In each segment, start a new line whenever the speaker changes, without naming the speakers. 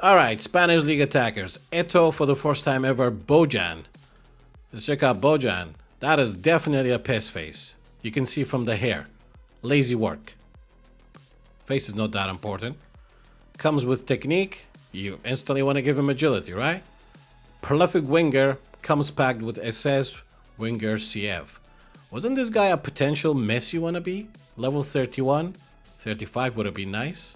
Alright, Spanish League attackers. Etoo for the first time ever, Bojan. Let's check out Bojan. That is definitely a piss face. You can see from the hair. Lazy work. Face is not that important. Comes with technique. You instantly want to give him agility, right? Prolific winger. Comes packed with SS, winger, CF. Wasn't this guy a potential Messi wannabe? Level 31. 35 would have been nice.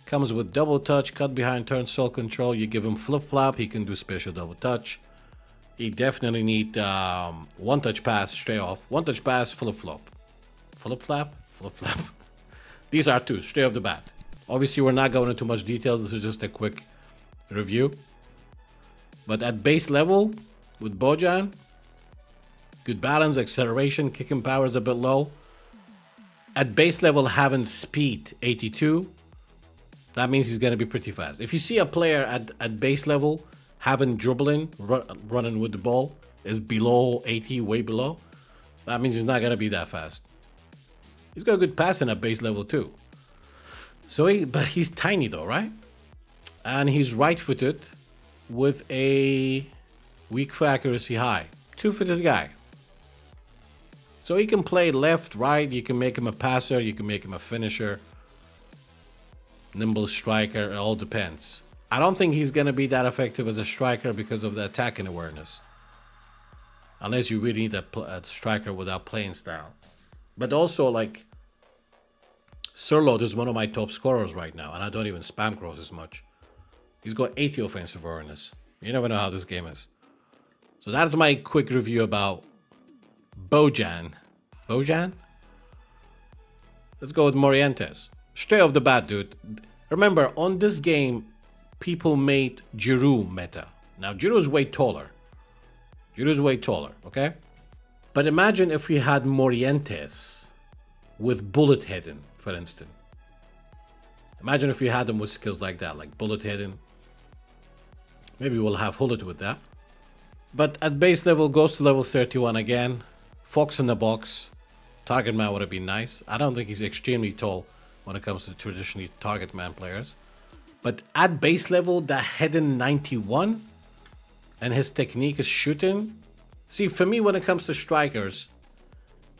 Comes with double touch, cut behind turn, soul control. You give him flip flop, he can do special double touch. He definitely need one touch pass straight off. One touch pass, flip flop. Flip flop? Flip flop. These are two, straight off the bat. Obviously, we're not going into much detail. This is just a quick review. But at base level, with Bojan, good balance, acceleration, kicking power is a bit low. At base level, having speed 82, that means he's going to be pretty fast. If you see a player at base level having dribbling, running with the ball, is below 80, way below, that means he's not going to be that fast. He's got good passing at base level too. So but he's tiny though, right? And he's right-footed with a weak for accuracy high. Two-footed guy. So he can play left, right, you can make him a passer, you can make him a finisher. Nimble striker, it all depends. I don't think he's going to be that effective as a striker because of the attacking awareness. Unless you really need a striker without playing style. But also, like, Sirlot is one of my top scorers right now, and I don't even spam cross as much. He's got 80 offensive awareness. You never know how this game is. So that's my quick review about Bojan. Bojan? Let's go with Morientes. Straight off the bat, dude. Remember, on this game, people made Giroud meta. Now, Giroud is way taller. Giroud is way taller, okay? But imagine if we had Morientes with bullet heading, for instance. Imagine if we had them with skills like that, like bullet heading. Maybe we'll have Hullet with that. But at base level, goes to level 31 again. Fox in the box. Target man would have been nice. I don't think he's extremely tall when it comes to traditionally target man players. But at base level, that heading 91 and his technique is shooting. See, for me, when it comes to strikers,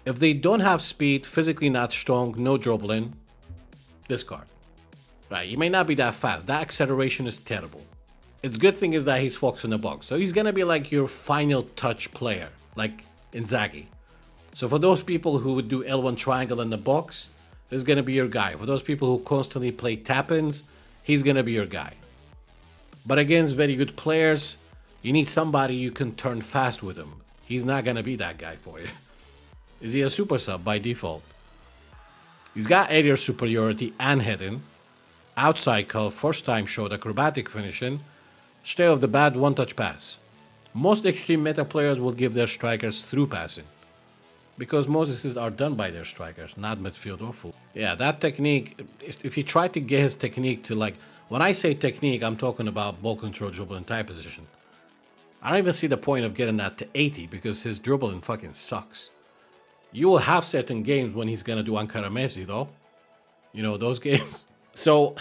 if they don't have speed, physically not strong, no dribbling, discard. Right, you may not be that fast. That acceleration is terrible. Its good thing is that he's Fox in the box. So he's going to be like your final touch player, like Inzaghi. So for those people who would do L1 triangle in the box, this is going to be your guy. For those people who constantly play tap-ins, he's going to be your guy. But against very good players, you need somebody you can turn fast with him. He's not going to be that guy for you. Is he a super sub by default? He's got area superiority and heading. Outside curl, first time showed acrobatic finishing. Straight off the bat, one touch pass. Most extreme meta players will give their strikers through passing. Because most assists are done by their strikers, not midfield or full. Yeah, that technique, if you try to get his technique to like, when I say technique, I'm talking about ball control, dribble, and tie position. I don't even see the point of getting that to 80 because his dribbling fucking sucks. You will have certain games when he's going to do Ankara Messi though. You know, those games. So,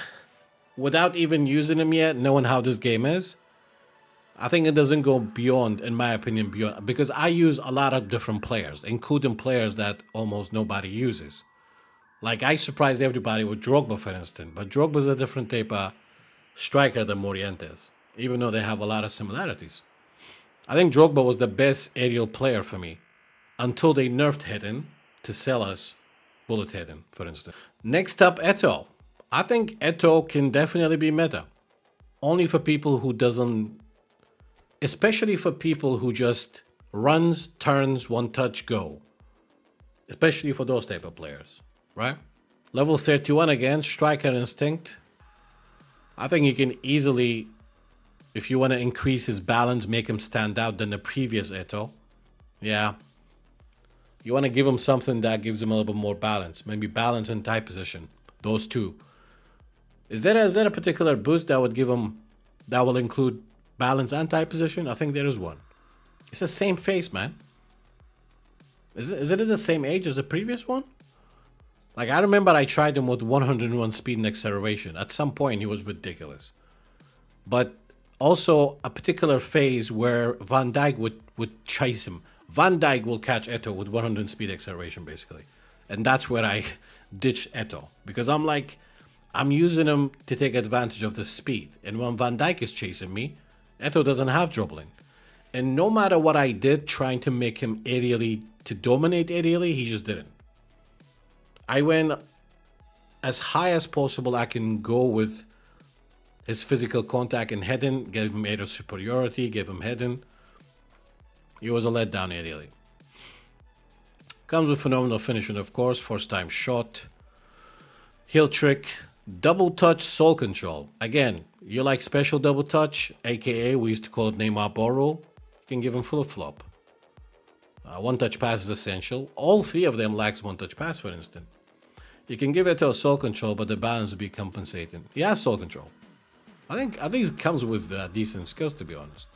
without even using him yet, knowing how this game is, I think it doesn't go beyond, in my opinion, beyond, because I use a lot of different players, including players that almost nobody uses. Like, I surprised everybody with Drogba, for instance, but Drogba's a different type of striker than Morientes, even though they have a lot of similarities. I think Drogba was the best aerial player for me, until they nerfed heading to sell us bullet heading, for instance. Next up, Etoo. I think Etoo can definitely be meta. Only for people who doesn't... Especially for people who just runs, turns, one touch, go. Especially for those type of players, right? Level 31 again, striker instinct. I think you can easily, if you want to increase his balance, make him stand out than the previous Etoo. Yeah. You want to give him something that gives him a little bit more balance. Maybe balance and tie position. Those two. Is there a particular boost that would give him, that will include balance and tie position? I think there is one. It's the same face, man. Is it the same age as the previous one? Like, I remember I tried him with 101 speed and acceleration. At some point, he was ridiculous. but also a particular phase where Van Dijk would chase him. Van Dijk will catch Etoo with 100 speed acceleration, basically. And that's where I ditched Etoo. Because I'm like, I'm using him to take advantage of the speed. And when Van Dijk is chasing me, Etoo doesn't have dribbling. And no matter what I did trying to make him aerially, to dominate aerially, he just didn't. I went as high as possible I can go with his physical contact and heading, gave him aerial superiority, gave him heading. He was a letdown aerially. Comes with phenomenal finishing, of course. First time shot. Heel trick. Double touch soul control. Again, you like special double touch, aka we used to call it Neymar ball roll. You can give him full flop. One touch pass is essential. All three of them lacks one touch pass, for instance. You can give it to a soul control, but the balance will be compensating. He has soul control. I think it comes with decent skills, to be honest.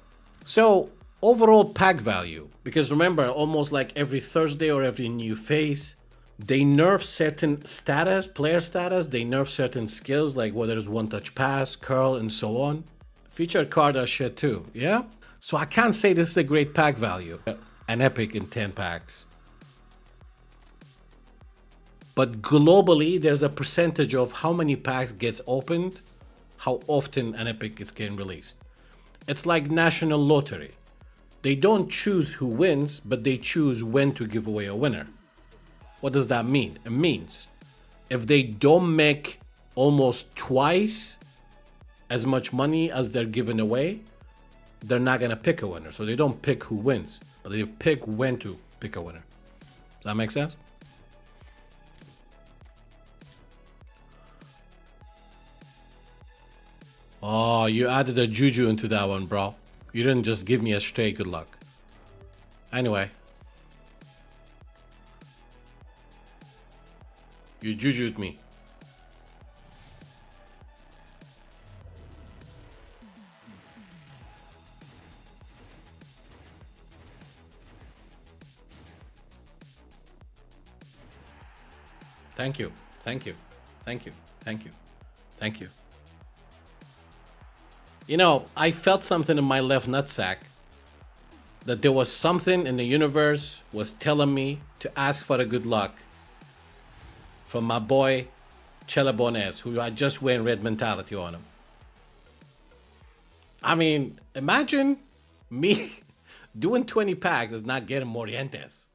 So overall pack value, because remember, almost like every Thursday or every new phase, they nerf certain status, player status, they nerf certain skills, like whether it's one touch pass, curl, and so on. Featured card are shit too, yeah? So I can't say this is a great pack value. An epic in 10 packs. But globally, there's a percentage of how many packs gets opened, how often an epic is getting released. It's like national lottery. They don't choose who wins, but they choose when to give away a winner. What does that mean? It means if they don't make almost twice as much money as they're giving away, they're not gonna pick a winner. So they don't pick who wins, but they pick when to pick a winner. Does that make sense? Oh, you added a juju into that one, bro. You didn't just give me a straight good luck. Anyway. You jujued me. Thank you. Thank you. Thank you. Thank you. Thank you. You know, I felt something in my left nutsack that there was something in the universe was telling me to ask for the good luck from my boy Chelabones, who I just went red mentality on him. I mean, imagine me doing 20 packs is not getting Morientes.